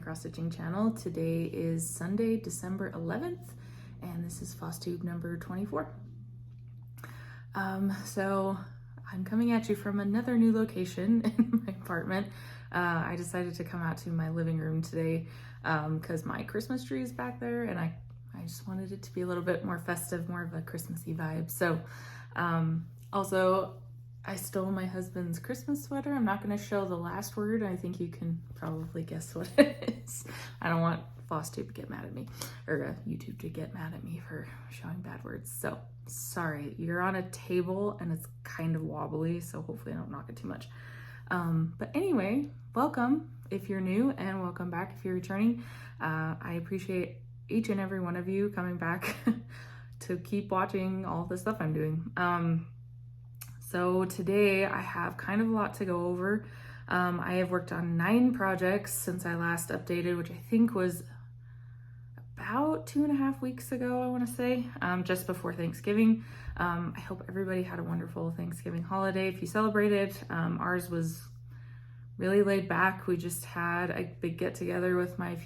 cross stitching channel. Today is Sunday, December 11th, and this is Flosstube number 24. So I'm coming at you from another new location in my apartment. I decided to come out to my living room today because my Christmas tree is back there, and I just wanted it to be a little bit more festive, more of a Christmassy vibe. So also, I stole my husband's Christmas sweater. I'm not going to show the last word. I think you can probably guess what it is. I don't want Flosstube to get mad at me, or YouTube to get mad at me for showing bad words. So sorry, you're on a table and it's kind of wobbly, so hopefully I don't knock it too much. But anyway, welcome if you're new, and welcome back if you're returning. I appreciate each and every one of you coming back to keep watching all the stuff I'm doing. So today I have kind of a lot to go over. I have worked on 9 projects since I last updated, which I think was about 2.5 weeks ago, I want to say, just before Thanksgiving. I hope everybody had a wonderful Thanksgiving holiday if you celebrated. Ours was really laid back. We just had a big get together with my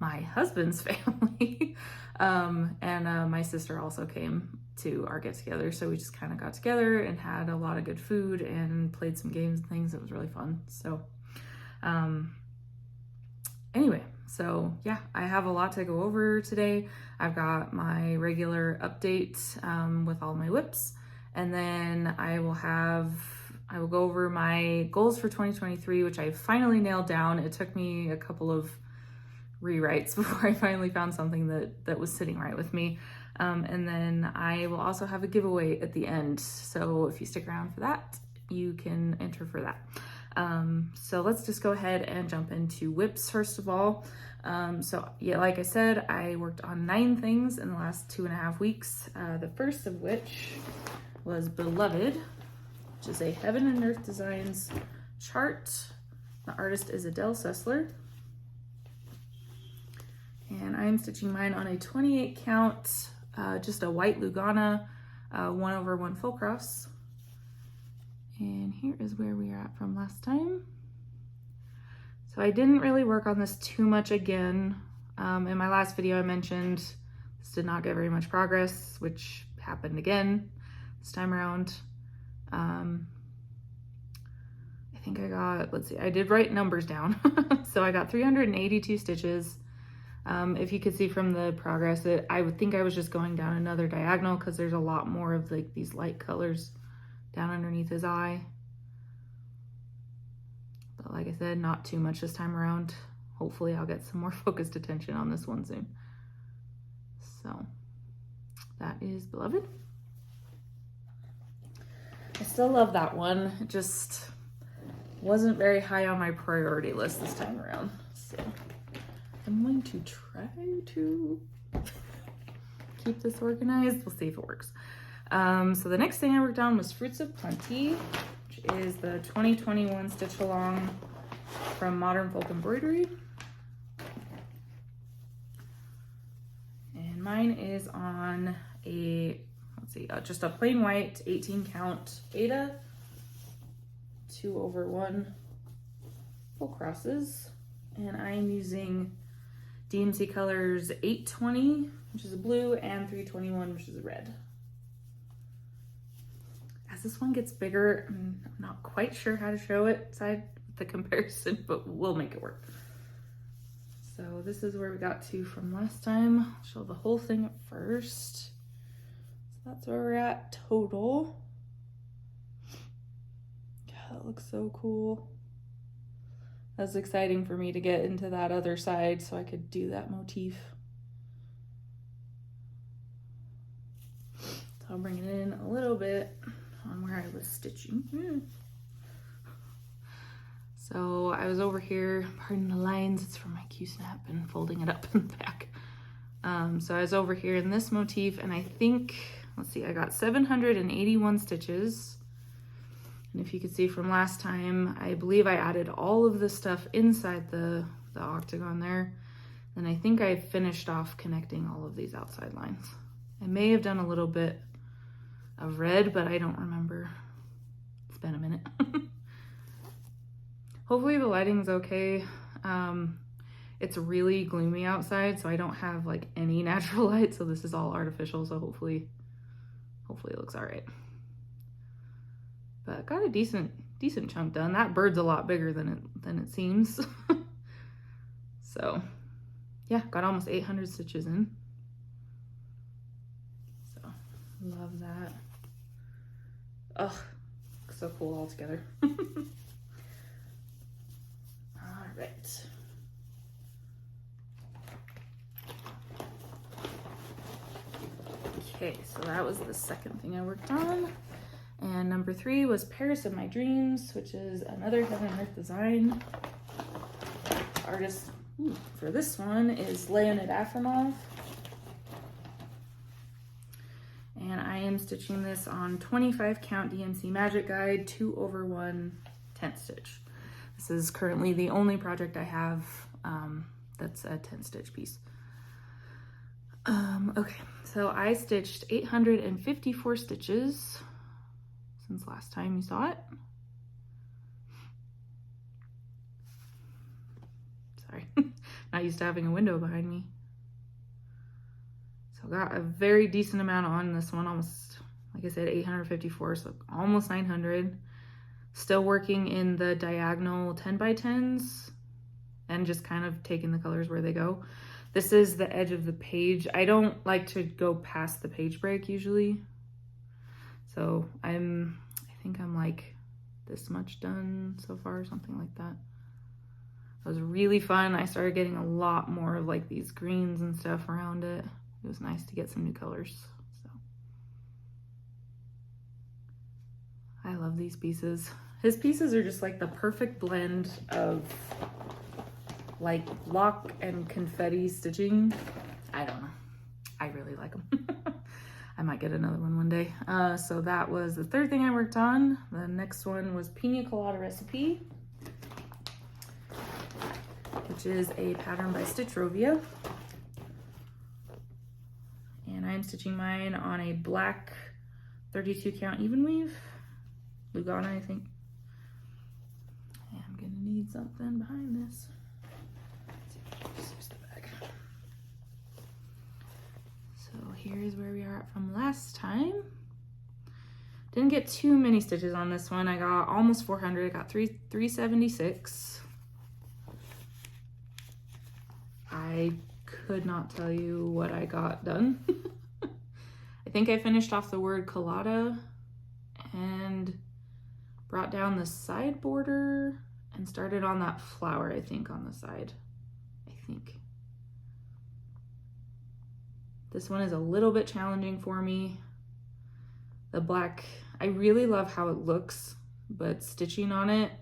my husband's family, and my sister also came to our get together. So we just kind of got together and had a lot of good food and played some games and things. It was really fun. So anyway, so yeah, I have a lot to go over today. I've got my regular update with all my whips, and then I will go over my goals for 2023, which I finally nailed down. It took me a couple of rewrites before I finally found something that was sitting right with me. And then I will also have a giveaway at the end. So if you stick around for that, you can enter for that. So let's just go ahead and jump into whips first of all. So yeah, like I said, I worked on 9 things in the last 2.5 weeks. The first of which was Beloved, which is a Heaven and Earth Designs chart. The artist is Adele Sessler. And I'm stitching mine on a 28 count, just a white Lugana, 1/1 full cross. And here is where we are at from last time. So I didn't really work on this too much again. In my last video I mentioned this did not get very much progress, which happened again this time around. I think I got, let's see, I did write numbers down. So I got 382 stitches. If you could see from the progress, I would think I was just going down another diagonal because there's a lot more of like these light colors down underneath his eye. But like I said, not too much this time around. Hopefully I'll get some more focused attention on this one soon. So that is Beloved. I still love that one. It just wasn't very high on my priority list this time around. So I'm going to try to keep this organized. We'll see if it works. So the next thing I worked on was Fruits of Plenty, which is the 2021 stitch along from Modern Folk Embroidery. And mine is on a, let's see, just a plain white 18 count Ada, 2/1 full crosses. And I'm using DMC colors 820, which is a blue, and 321, which is a red. As this one gets bigger, I'm not quite sure how to show it side the comparison, but we'll make it work. So this is where we got to from last time. I'll show the whole thing at first. So that's where we're at total. God, that looks so cool. That's exciting for me to get into that other side so I could do that motif. So I'll bring it in a little bit on where I was stitching. So I was over here, pardon the lines, it's from my Q-snap and folding it up in the back. So I was over here in this motif, and I think, let's see, I got 781 stitches. And if you could see from last time, I believe I added all of the stuff inside the octagon there. And I think I finished off connecting all of these outside lines. I may have done a little bit of red, but I don't remember. It's been a minute. Hopefully the lighting's okay. It's really gloomy outside, so I don't have like any natural light, so this is all artificial, so hopefully it looks all right. But got a decent chunk done. That bird's a lot bigger than it seems. So yeah, got almost 800 stitches in. So love that. Ugh, so cool all together. All right. Okay, so that was the second thing I worked on. And number 3 was Paris of My Dreams, which is another Heaven and Earth design. Artist for this one is Leonid Afremov. And I am stitching this on 25 count DMC Magic Guide 2/1 10th stitch. This is currently the only project I have that's a 10 stitch piece. Okay, so I stitched 854 stitches since last time you saw it. Sorry, not used to having a window behind me. So got a very decent amount on this one, almost, like I said, 854, so almost 900. Still working in the diagonal 10x10s and just kind of taking the colors where they go. This is the edge of the page. I don't like to go past the page break usually. So I think I'm like this much done so far, something like that. It was really fun. I started getting a lot more of like these greens and stuff around it. It was nice to get some new colors. So I love these pieces. His pieces are just like the perfect blend of like block and confetti stitching. I don't know. I really like them. I might get another one day. So that was the third thing I worked on. The next one was Pina Colada Recipe, which is a pattern by Stitchrovia. And I'm stitching mine on a black 32 count even weave. Lugana, I think. And I'm gonna need something behind this. Just use the bag. So here's where we are at from last time. Didn't get too many stitches on this one. I got almost 400. I got 376. I could not tell you what I got done. I think I finished off the word Colada and brought down the side border and started on that flower, I think, on the side. I think. This one is a little bit challenging for me. The black, I really love how it looks, but stitching on it,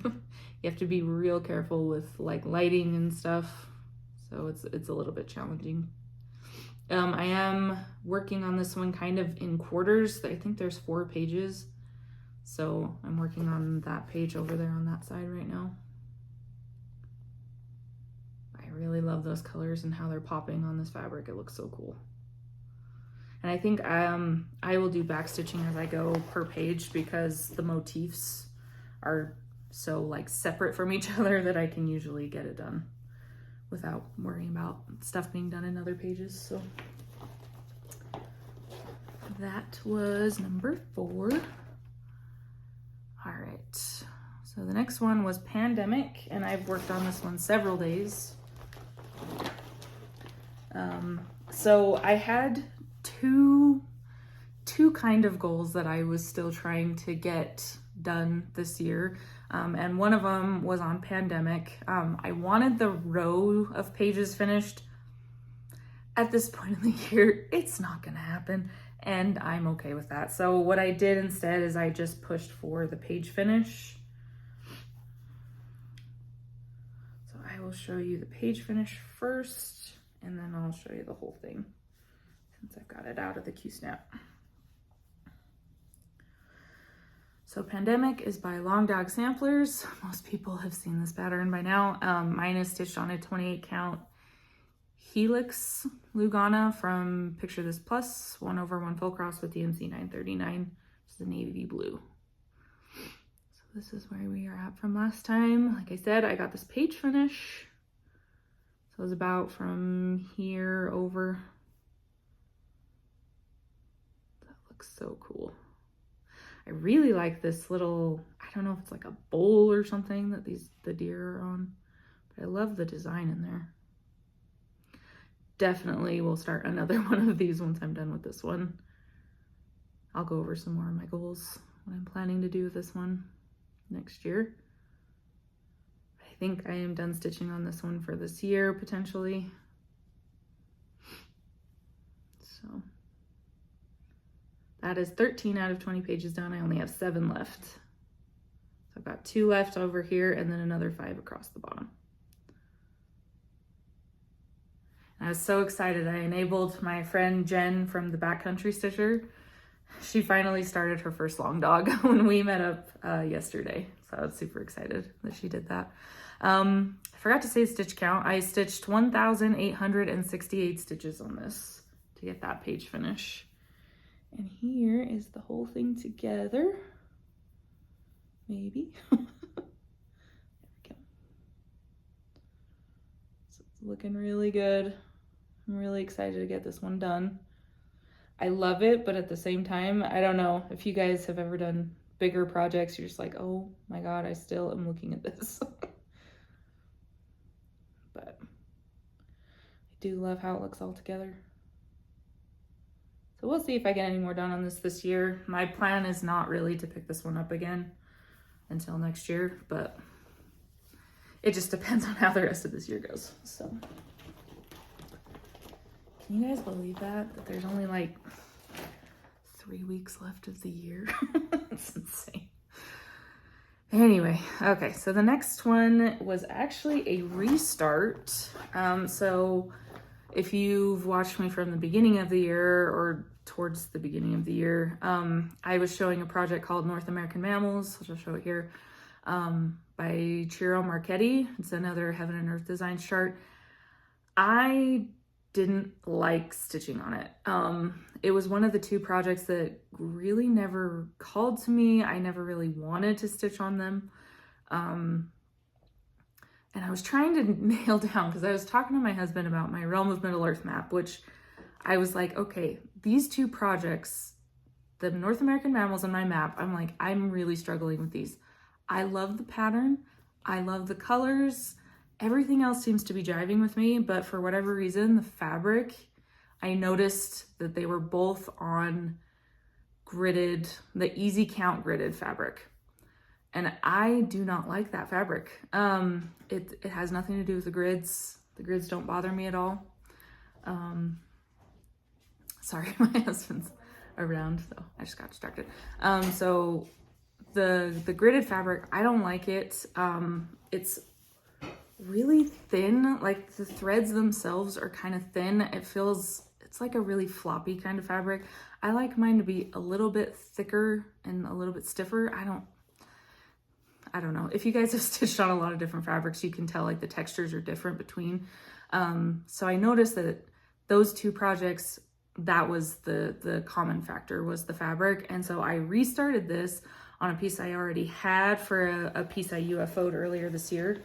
you have to be real careful with like lighting and stuff. So it's a little bit challenging. I am working on this one kind of in quarters. I think there's 4 pages. So I'm working on that page over there on that side right now. I really love those colors and how they're popping on this fabric. It looks so cool. And I think I will do back stitching as I go per page because the motifs are so like separate from each other that I can usually get it done without worrying about stuff being done in other pages. So that was number 4. All right, so the next one was Pandemic, and I've worked on this one several days. So I had two kind of goals that I was still trying to get done this year. And one of them was on Pandemic. I wanted the row of pages finished. At this point in the year, it's not gonna happen, and I'm okay with that. So what I did instead is I just pushed for the page finish. So I will show you the page finish first, and then I'll show you the whole thing since I've got it out of the Q-snap. So Pandemic is by Long Dog Samplers. Most people have seen this pattern by now. Mine is stitched on a 28 count Helix Lugana from Picture This Plus, 1/1 full cross with DMC 939. It's the navy blue. So this is where we are at from last time. Like I said, I got this page finish. So it was about from here over. That looks so cool. I really like this little, I don't know if it's like a bowl or something that the deer are on, but I love the design in there. Definitely will start another one of these once I'm done with this one. I'll go over some more of my goals, what I'm planning to do with this one next year. I think I am done stitching on this one for this year, potentially. So that is 13 out of 20 pages done. I only have 7 left. So I've got 2 left over here and then another 5 across the bottom. And I was so excited. I enabled my friend Jen from the Backcountry Stitcher. She finally started her first long dog when we met up yesterday. So I was super excited that she did that. I forgot to say stitch count. I stitched 1,868 stitches on this to get that page finish. And here is the whole thing together. Maybe. There we go. So it's looking really good. I'm really excited to get this one done. I love it, but at the same time, I don't know if you guys have ever done bigger projects, you're just like, oh my God, I still am looking at this. But I do love how it looks all together. So we'll see if I get any more done on this year. My plan is not really to pick this one up again until next year, but it just depends on how the rest of this year goes. So can you guys believe that there's only like 3 weeks left of the year? It's insane. Anyway, okay, so the next one was actually a restart. So if you've watched me from the beginning of the year or towards the beginning of the year, I was showing a project called North American Mammals, which I'll show it here, by Ciro Marchetti. It's another Heaven and Earth design chart. I didn't like stitching on it. It was one of the 2 projects that really never called to me. I never really wanted to stitch on them. And I was trying to nail down, because I was talking to my husband about my Realm of Middle Earth map, which I was like, okay, these 2 projects, the North American Mammals and my map, I'm like, I'm really struggling with these. I love the pattern. I love the colors. Everything else seems to be jiving with me, but for whatever reason, the fabric, I noticed that they were both on gridded, the easy count gridded fabric. And I do not like that fabric. It has nothing to do with the grids. The grids don't bother me at all. Sorry, my husband's around, so I just got distracted. So the gridded fabric, I don't like it. It's really thin, like the threads themselves are kind of thin. It's like a really floppy kind of fabric. I like mine to be a little bit thicker and a little bit stiffer. I don't know. If you guys have stitched on a lot of different fabrics, you can tell like the textures are different between. So I noticed that those 2 projects, that was the common factor, was the fabric. And so I restarted this on a piece I already had for a piece I UFO'd earlier this year.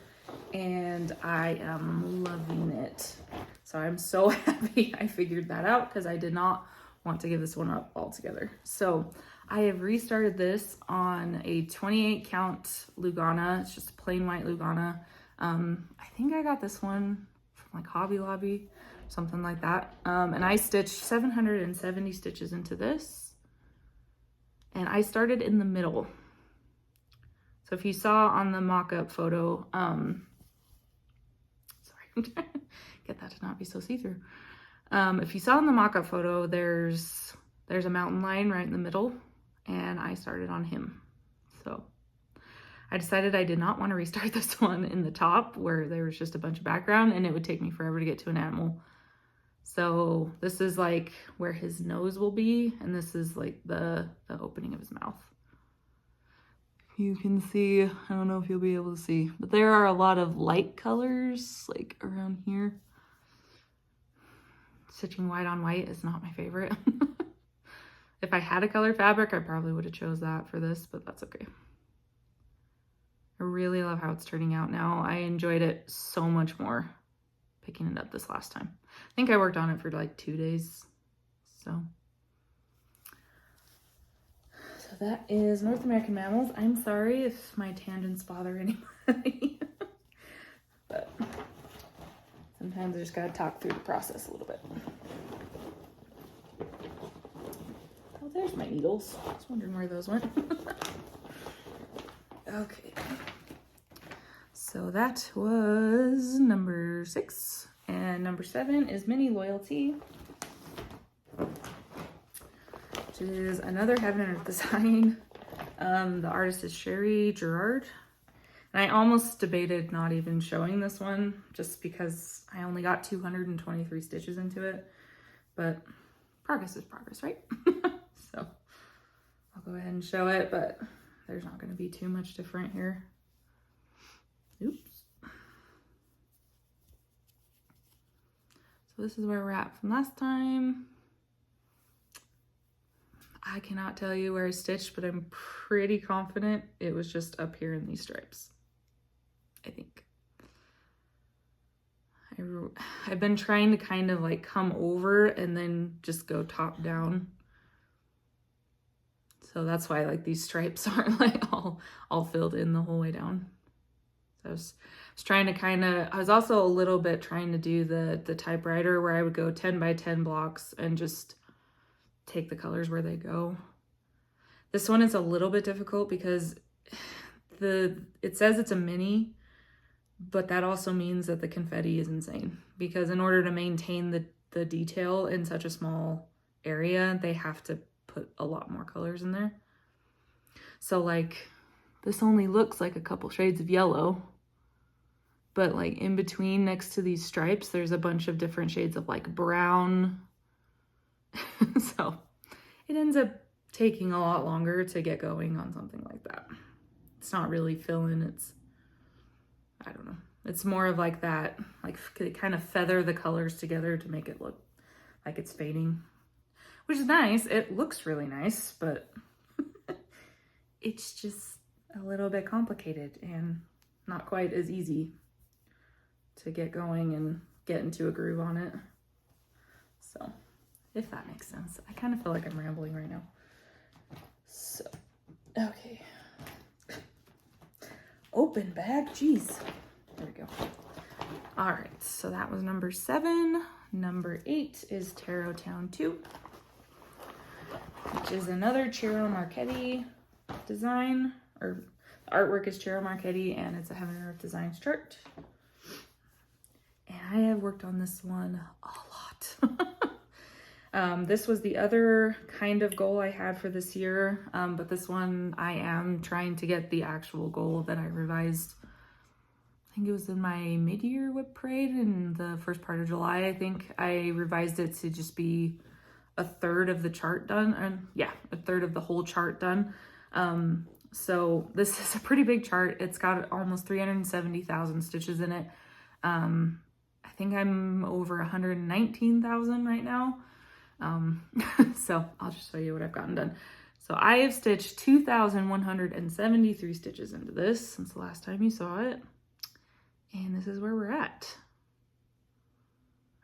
And I am loving it. So I'm so happy I figured that out, because I did not want to give this one up altogether. So I have restarted this on a 28 count Lugana. It's just a plain white Lugana. I think I got this one from like Hobby Lobby, something like that. And I stitched 770 stitches into this. And I started in the middle. So if you saw on the mock-up photo, sorry, I'm trying to get that to not be so see-through. If you saw in the mock-up photo, there's a mountain lion right in the middle, and I started on him. So I decided I did not want to restart this one in the top where there was just a bunch of background, and it would take me forever to get to an animal. So this is like where his nose will be, and this is like the opening of his mouth. You can see, I don't know if you'll be able to see, but there are a lot of light colors like around here. Stitching white on white is not my favorite. If I had a colored fabric, I probably would have chose that for this, but that's okay. I really love how it's turning out now. I enjoyed it so much more picking it up this last time. I think I worked on it for like 2 days. So that is North American Mammals. I'm sorry if my tangents bother anybody. But sometimes I just gotta talk through the process a little bit. Oh, there's my needles. I was wondering where those went. Okay. So that was number 6. And number 7 is Mini Loyalty, which is another Heaven and Earth design. The artist is Cherie, Gerhardt. And I almost debated not even showing this one just because I only got 223 stitches into it. But progress is progress, right? So I'll go ahead and show it, but there's not going to be too much different here. Oops. So this is where we're at from last time. I cannot tell you where I stitched, but I'm pretty confident it was just up here in these stripes, I think. I've been trying to kind of like come over and then just go top down. So that's why like these stripes aren't like all filled in the whole way down. So I was trying to kind of, I was also a little bit trying to do the typewriter where I would go 10 by 10 blocks and just take the colors where they go. This one is a little bit difficult because it says it's a mini, but that also means that the confetti is insane, because in order to maintain the detail in such a small area, they have to put a lot more colors in there. So like this only looks like a couple shades of yellow, but like in between next to these stripes, there's a bunch of different shades of like brown. So it ends up taking a lot longer to get going on something like that. It's not really fill-in, it's, I don't know. It's more of like that, like kind of feather the colors together to make it look like it's fading, which is nice. It looks really nice, but it's just a little bit complicated and not quite as easy to get going and get into a groove on it. So if that makes sense. I kind of feel like I'm rambling right now. So, okay. Open bag, jeez. There we go. All right, so that was number 7. Number 8 is Tarot Town 2, which is another Ciro Marchetti design, or the artwork is Ciro Marchetti, and it's a Heaven and Earth Designs chart. And I have worked on this one a lot. This was the other kind of goal I had for this year, but this one I am trying to get the actual goal that I revised. I think it was in my mid-year whip parade in the first part of July. I think I revised it to just be a third of the chart done, and yeah, a third of the whole chart done. So this is a pretty big chart. It's got almost 370,000 stitches in it. I think I'm over 119,000 right now. So I'll just show you what I've gotten done. So I have stitched 2,173 stitches into this since the last time you saw it. And this is where we're at.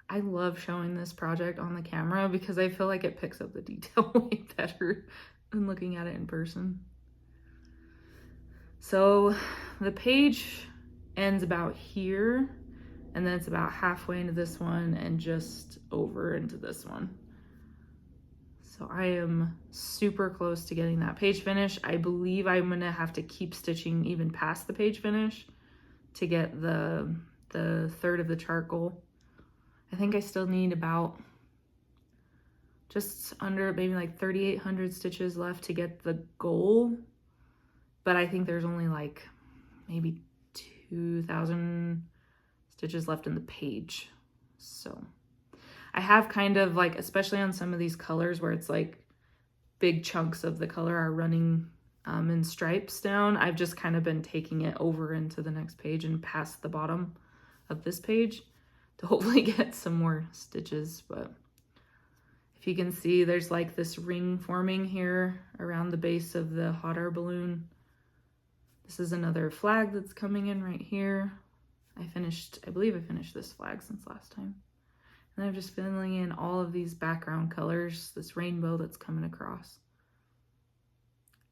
I love showing this project on the camera because I feel like it picks up the detail way better than looking at it in person. So the page ends about here, and then it's about halfway into this one and just over into this one. So I am super close to getting that page finish. I believe I'm gonna have to keep stitching even past the page finish to get the third of the chart goal. I think I still need about just under maybe like 3,800 stitches left to get the goal. But I think there's only like maybe 2,000 stitches left in the page. So I have kind of like, especially on some of these colors where it's like big chunks of the color are running in stripes down, I've just kind of been taking it over into the next page and past the bottom of this page to hopefully get some more stitches. But if you can see, there's like this ring forming here around the base of the hot air balloon. This is another flag that's coming in right here. I believe I finished this flag since last time. And I'm just filling in all of these background colors, this rainbow that's coming across.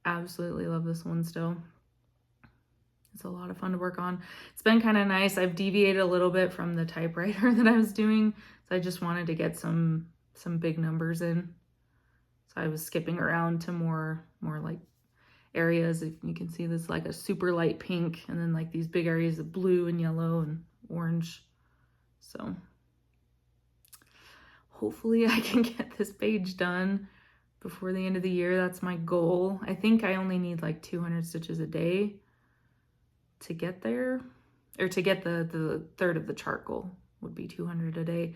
Absolutely love this one still. It's a lot of fun to work on. It's been kind of nice. I've deviated a little bit from the typewriter that I was doing. So I just wanted to get some big numbers in. So I was skipping around to more like areas. If you can see this, like a super light pink, and then like these big areas of blue and yellow and orange. So hopefully I can get this page done before the end of the year. That's my goal. I think I only need like 200 stitches a day to get there, or to get the third of the chart goal would be 200 a day.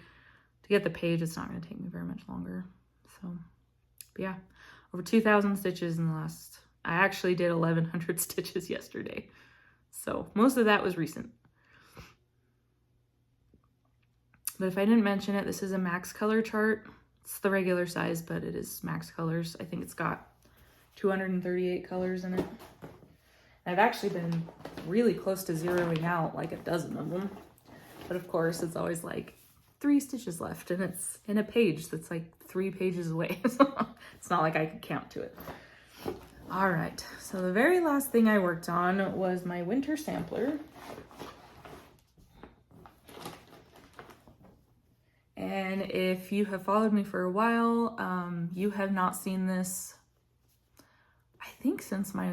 To get the page, it's not going to take me very much longer. So, but yeah, over 2,000 stitches in the last, I actually did 1,100 stitches yesterday. So most of that was recent. But if I didn't mention it, this is a max color chart. It's the regular size, but it is max colors. I think it's got 238 colors in it. I've actually been really close to zeroing out like a dozen of them. But of course, it's always like 3 stitches left, and it's in a page that's like 3 pages away. So it's not like I could count to it. All right, so the very last thing I worked on was my winter sampler. And if you have followed me for a while, you have not seen this, I think since my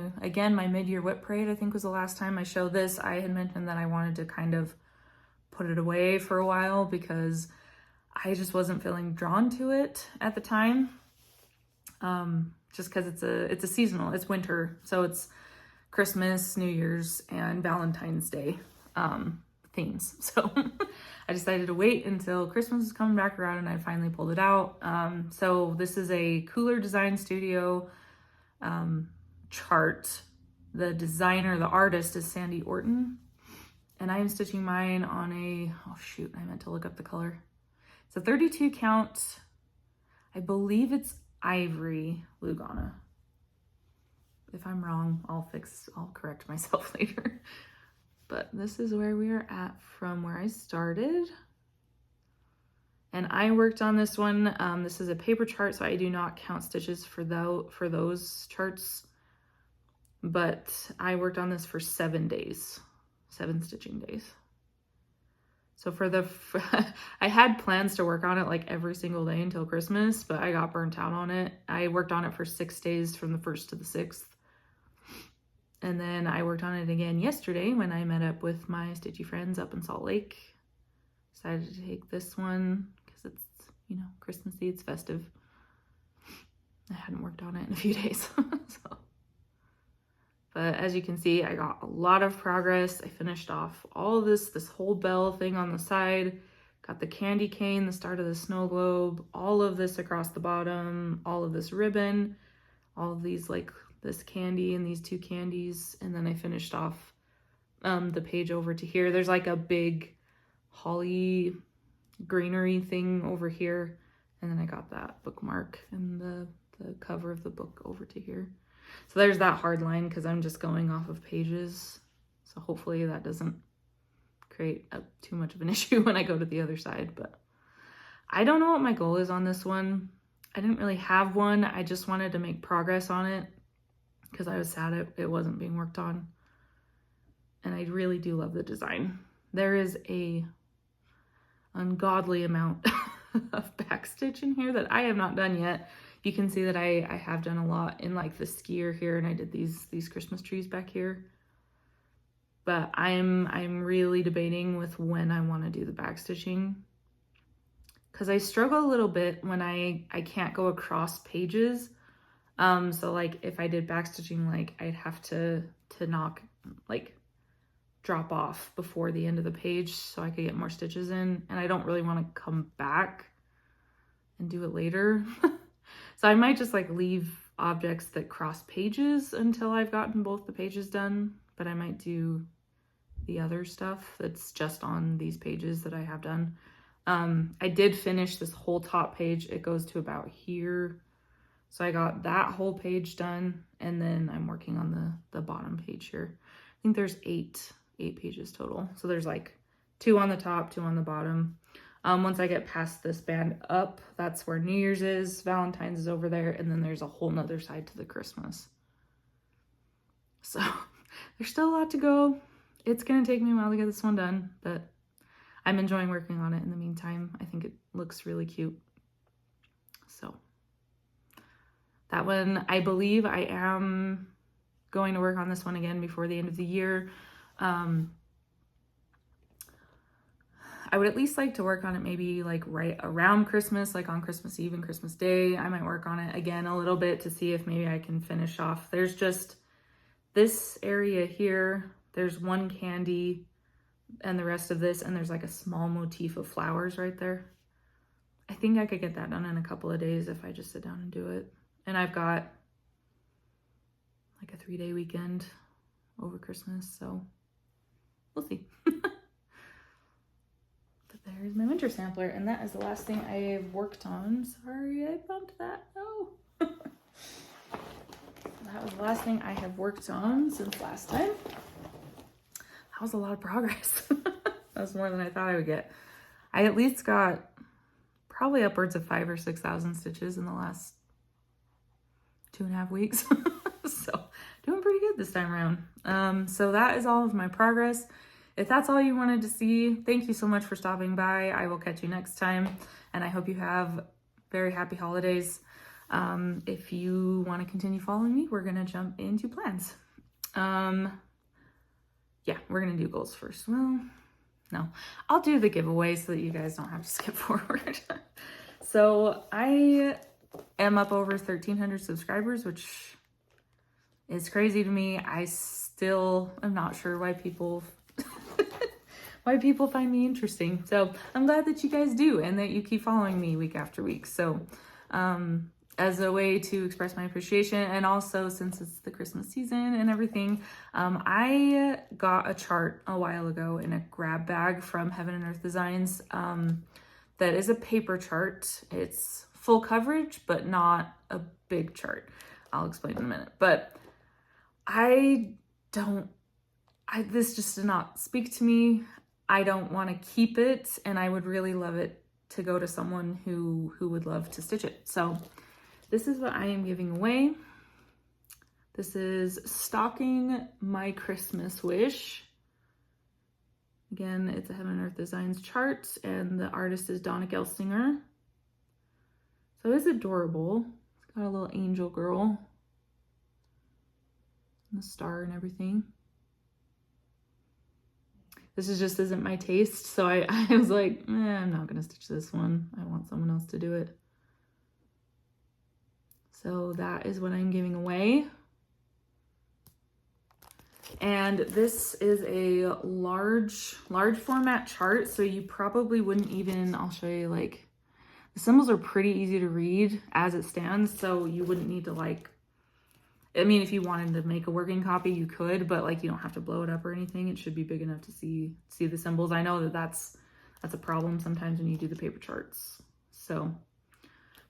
mid-year whip parade, I think was the last time I showed this. I had mentioned that I wanted to kind of put it away for a while because I just wasn't feeling drawn to it at the time. Just because it's a seasonal, it's winter. So it's Christmas, New Year's, and Valentine's Day themes. So I decided to wait until Christmas was coming back around, and I finally pulled it out. So this is a Kooler Design Studio chart. The designer, the artist, is Sandy Orton, and I am stitching mine on a, oh shoot, I meant to look up the color. It's a 32 count. I believe it's Ivory Lugana. If I'm wrong, I'll correct myself later. But this is where we are at from where I started. And I worked on this one. This is a paper chart, so I do not count stitches for those charts. But I worked on this for 7 days, 7 stitching days. So I had plans to work on it like every single day until Christmas, but I got burnt out on it. I worked on it for 6 days from the 1st to the 6th. And then I worked on it again yesterday when I met up with my stitchy friends up in Salt Lake. Decided to take this one because it's, you know, Christmassy, it's festive. I hadn't worked on it in a few days. But as you can see, I got a lot of progress. I finished off all of this whole bell thing on the side, got the candy cane, the start of the snow globe, all of this across the bottom, all of this ribbon, all of these, like this candy and these 2 candies. And then I finished off the page over to here. There's like a big holly greenery thing over here. And then I got that bookmark and the cover of the book over to here. So there's that hard line because I'm just going off of pages. So hopefully that doesn't create too much of an issue when I go to the other side. But I don't know what my goal is on this one. I didn't really have one. I just wanted to make progress on it because I was sad it wasn't being worked on. And I really do love the design. There is a ungodly amount of backstitch in here that I have not done yet. You can see that I have done a lot in like the skier here, and I did these Christmas trees back here. But I'm really debating with when I want to do the backstitching, because I struggle a little bit when I can't go across pages. So like if I did backstitching, like I'd have to knock, like drop off before the end of the page so I could get more stitches in, and I don't really want to come back and do it later. So I might just like leave objects that cross pages until I've gotten both the pages done, but I might do the other stuff that's just on these pages that I have done. I did finish this whole top page. It goes to about here. So I got that whole page done, and then I'm working on the bottom page here. I think there's eight pages total. So there's like 2 on the top, 2 on the bottom. Once I get past this band up, that's where New Year's is, Valentine's is over there, and then there's a whole nother side to the Christmas. So there's still a lot to go. It's gonna take me a while to get this one done, but I'm enjoying working on it in the meantime. I think it looks really cute. So that one, I believe I am going to work on this one again before the end of the year. I would at least like to work on it maybe like right around Christmas, like on Christmas Eve and Christmas Day. I might work on it again a little bit to see if maybe I can finish off. There's just this area here. There's one candy and the rest of this, and there's like a small motif of flowers right there. I think I could get that done in a couple of days if I just sit down and do it. And I've got like a 3-day weekend over Christmas, so we'll see. But there's my winter sampler, and that is the last thing I have worked on. Sorry, I bumped that. No. That was the last thing I have worked on since last time. That was a lot of progress. That was more than I thought I would get. I at least got probably upwards of 5,000 or 6,000 stitches in the last 2.5 weeks. So doing pretty good this time around. So that is all of my progress. If that's all you wanted to see, thank you so much for stopping by. I will catch you next time, and I hope you have very happy holidays. If you want to continue following me, we're going to jump into plans. Yeah, we're going to do goals first. Well, no, I'll do the giveaway so that you guys don't have to skip forward. So I am up over 1,300 subscribers, which is crazy to me. I still am not sure why people find me interesting. So I'm glad that you guys do and that you keep following me week after week. So as a way to express my appreciation, and also since it's the Christmas season and everything, I got a chart a while ago in a grab bag from Heaven and Earth Designs that is a paper chart. It's full coverage, but not a big chart. I'll explain in a minute. But this just did not speak to me. I don't want to keep it, and I would really love it to go to someone who would love to stitch it. So this is what I am giving away. This is Stalking My Christmas Wish. Again, it's a Heaven and Earth Designs chart, and the artist is Donna Gelsinger. So it's adorable. It's got a little angel girl, and the star and everything. This just isn't my taste, so I was like, I'm not gonna stitch this one. I want someone else to do it. So that is what I'm giving away. And this is a large format chart, so you probably wouldn't even, I'll show you, like, the symbols are pretty easy to read as it stands, so you wouldn't need to, like, I mean, if you wanted to make a working copy, you could, but like, you don't have to blow it up or anything. It should be big enough to see the symbols. I know that that's a problem sometimes when you do the paper charts. So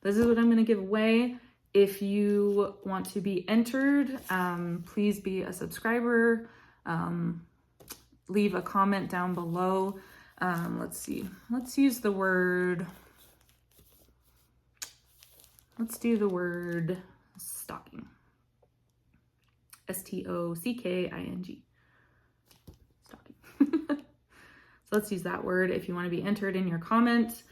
this is what I'm going to give away. If you want to be entered, please be a subscriber. Leave a comment down below. Let's see. Let's use the word. Let's do the word stocking. S-T-O-C-K-I-N-G. Stocking. So let's use that word. If you want to be entered in your comment,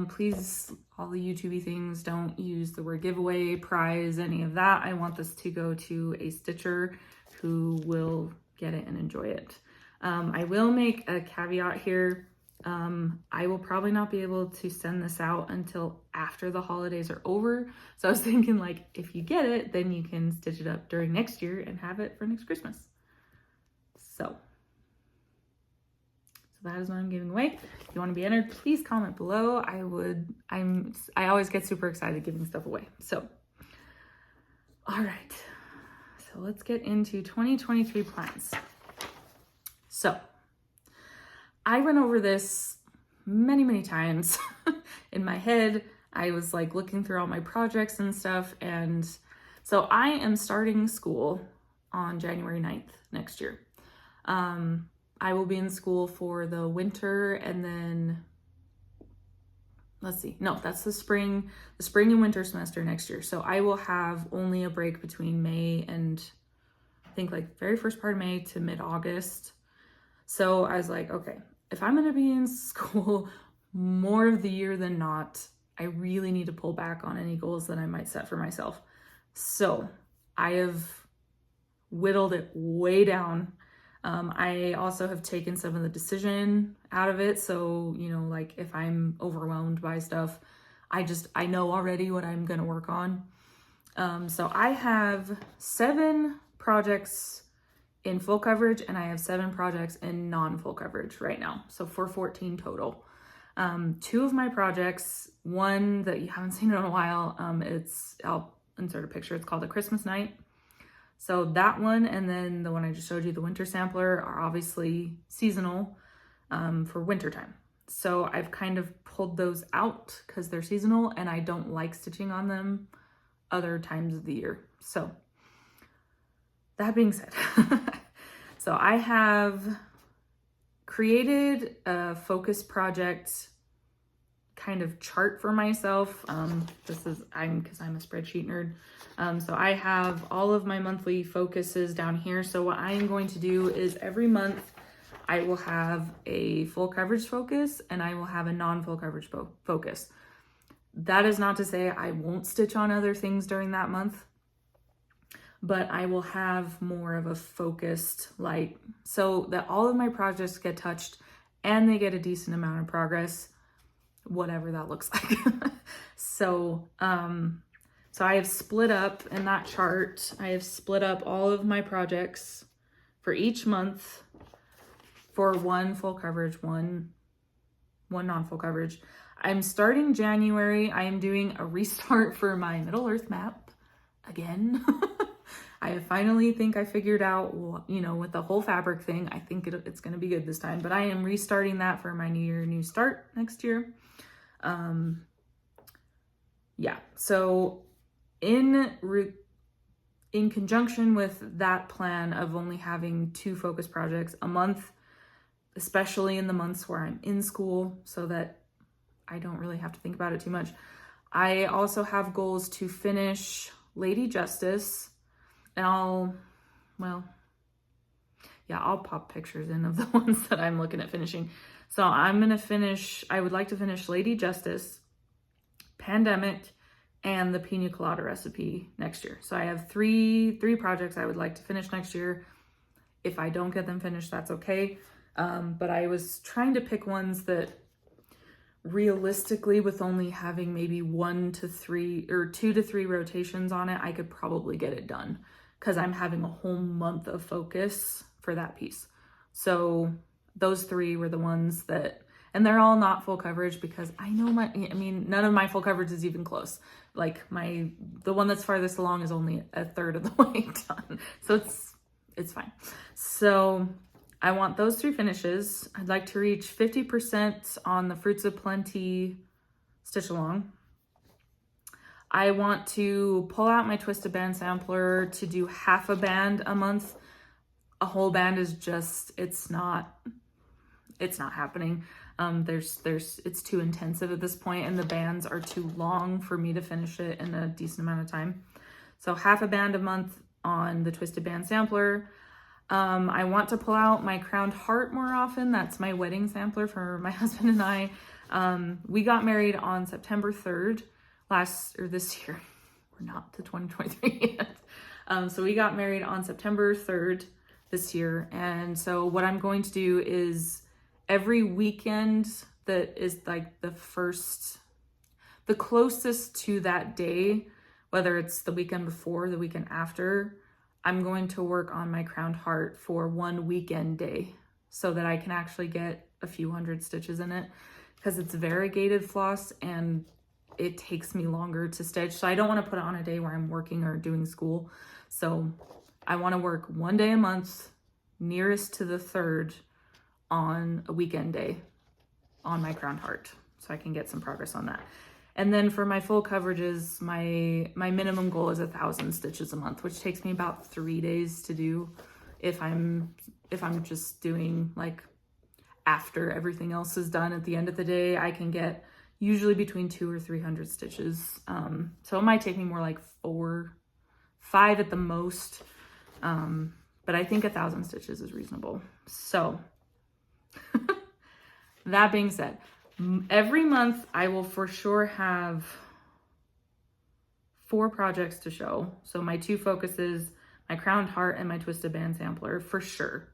please, all the YouTube-y things, don't use the word giveaway, prize, any of that. I want this to go to a stitcher who will get it and enjoy it. I will make a caveat here. I will probably not be able to send this out until after the holidays are over. So I was thinking, like, if you get it, then you can stitch it up during next year and have it for next Christmas. So that is what I'm giving away. If you want to be entered, please comment below. I always get super excited giving stuff away. So, all right. So let's get into 2023 plans. So I went over this many times in my head. I was like looking through all my projects and stuff. And so I am starting school on January 9th next year. I will be in school for the winter, and then let's see, no, that's the spring and winter semester next year. So I will have only a break between May and I think like very first part of May to mid-August. So I was like, okay, if I'm gonna be in school more of the year than not, I really need to pull back on any goals that I might set for myself. So I have whittled it way down. I also have taken some of the decision out of it. So, you know, like if I'm overwhelmed by stuff, I know already what I'm going to work on. So I have 7 projects in full coverage, and I have 7 projects in non-full coverage right now. So for 14 total. 2 of my projects, one that you haven't seen in a while, I'll insert a picture. It's called A Christmas Night. So that one, and then the one I just showed you, the winter sampler, are obviously seasonal for wintertime. So I've kind of pulled those out because they're seasonal and I don't like stitching on them other times of the year. So that being said, so I have created a focus project kind of chart for myself. Because I'm a spreadsheet nerd. So I have all of my monthly focuses down here. So what I am going to do is every month I will have a full coverage focus and I will have a non-full coverage focus. That is not to say I won't stitch on other things during that month, but I will have more of a focused, like, so that all of my projects get touched and they get a decent amount of progress, whatever that looks like. So I have split up in that chart, I have split up all of my projects for each month for one full coverage, one non-full coverage. I'm starting January. I am doing a restart for my Middle Earth map again. I finally think I figured out, you know, with the whole fabric thing, I think it's going to be good this time, but I am restarting that for my new year, new start next year. Yeah, so in conjunction with that plan of only having 2 focus projects a month, especially in the months where I'm in school, so that I don't really have to think about it too much, I also have goals to finish Lady Justice, and I'll pop pictures in of the ones that I'm looking at finishing. So I would like to finish Lady Justice, Pandemic, and the Pina Colada recipe next year. So I have three projects I would like to finish next year. If I don't get them finished, that's okay. But I was trying to pick ones that realistically, with only having maybe 1 to 3 or 2 to 3 rotations on it, I could probably get it done because I'm having a whole month of focus for that piece. So those 3 were the ones that, and they're all not full coverage because I know none of my full coverage is even close. Like the one that's farthest along is only a third of the way done. So it's fine. So I want those 3 finishes. I'd like to reach 50% on the Fruits of Plenty stitch along. I want to pull out my Twisted Band sampler to do half a band a month. A whole band is just, it's not happening. It's too intensive at this point, and the bands are too long for me to finish it in a decent amount of time. So half a band a month on the Twisted Band sampler. I want to pull out my Crowned Heart more often. That's my wedding sampler for my husband and I. We got married on September 3rd this year. We're not to 2023 yet. So we got married on September 3rd this year. And so what I'm going to do is every weekend that is like the closest to that day, whether it's the weekend before, the weekend after, I'm going to work on my Crowned Heart for one weekend day so that I can actually get a few hundred stitches in it, because it's variegated floss and it takes me longer to stitch. So I don't want to put it on a day where I'm working or doing school. So I want to work one day a month, nearest to the 3rd, on a weekend day on my Crowned Heart, so I can get some progress on that. And then for my full coverages, my minimum goal is 1,000 stitches a month, which takes me about 3 days to do if I'm just doing like after everything else is done. At the end of the day, I can get usually between 200 or 300 stitches. So it might take me more like 4, 5 at the most. But I think 1,000 stitches is reasonable. So that being said, every month I will for sure have 4 projects to show. So my 2 focuses, my crowned heart and my twisted band sampler for sure.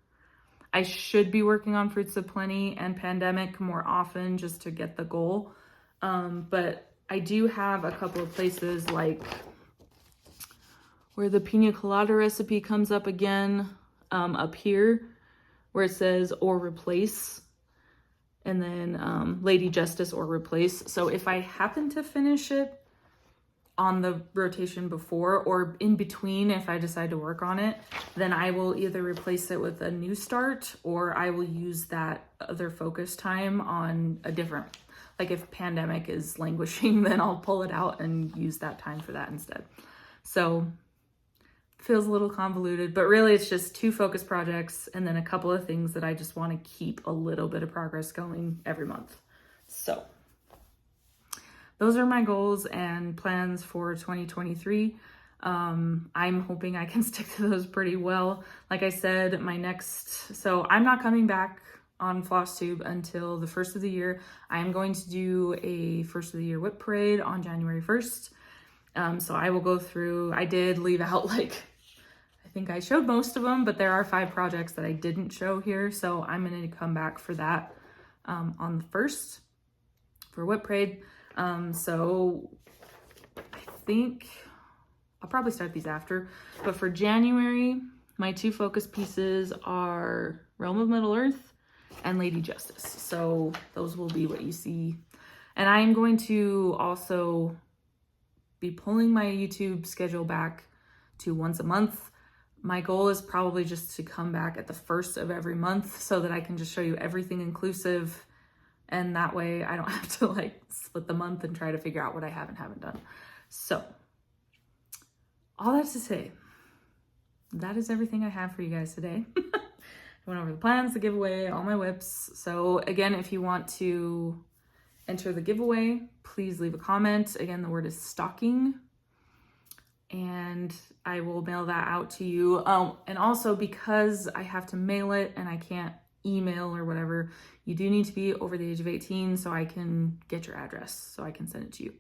I should be working on Fruits of Plenty and Pandemic more often just to get the goal. But I do have a couple of places like where the Pina Colada recipe comes up again, up here where it says or replace, and then Lady Justice or replace. So if I happen to finish it on the rotation before or in between, if I decide to work on it, then I will either replace it with a new start or I will use that other focus time on a different, like if Pandemic is languishing, then I'll pull it out and use that time for that instead. So feels a little convoluted, but really it's just 2 focus projects and then a couple of things that I just want to keep a little bit of progress going every month. So those are my goals and plans for 2023. I'm hoping I can stick to those pretty well. Like I said, so I'm not coming back on Flosstube until the first of the year. I am going to do a first of the year whip parade on January 1st. So I will go through, I did leave out I think I showed most of them, but there are 5 projects that I didn't show here. So I'm going to come back for that on the 1st for whip parade. So I think I'll probably start these after, but for January, my 2 focus pieces are Realm of Middle Earth and Lady Justice. So those will be what you see. And I'm going to also be pulling my YouTube schedule back to once a month. My goal is probably just to come back at the 1st of every month so that I can just show you everything inclusive. And that way I don't have to split the month and try to figure out what I have and haven't done. So all that to say, that is everything I have for you guys today. I went over the plans, the giveaway, all my whips. So again, if you want to enter the giveaway, please leave a comment. Again, the word is stocking, and I will mail that out to you. And also because I have to mail it and I can't email or whatever, you do need to be over the age of 18 so I can get your address so I can send it to you.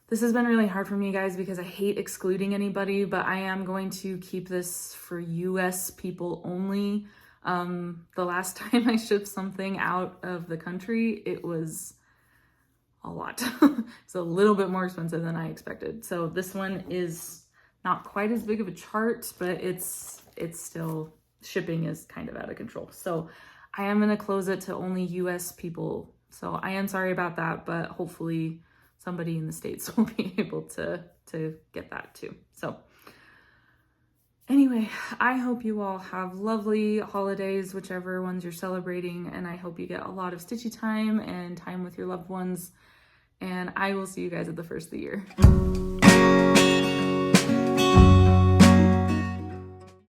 This has been really hard for me, guys, because I hate excluding anybody, but I am going to keep this for US people only. The last time I shipped something out of the country, it was a lot. It's a little bit more expensive than I expected. So this one is not quite as big of a chart, but it's still, shipping is kind of out of control. So I am going to close it to only US people. So I am sorry about that, but hopefully somebody in the States will be able to get that too. So anyway, I hope you all have lovely holidays, whichever ones you're celebrating, and I hope you get a lot of stitchy time and time with your loved ones, and I will see you guys at the 1st of the year.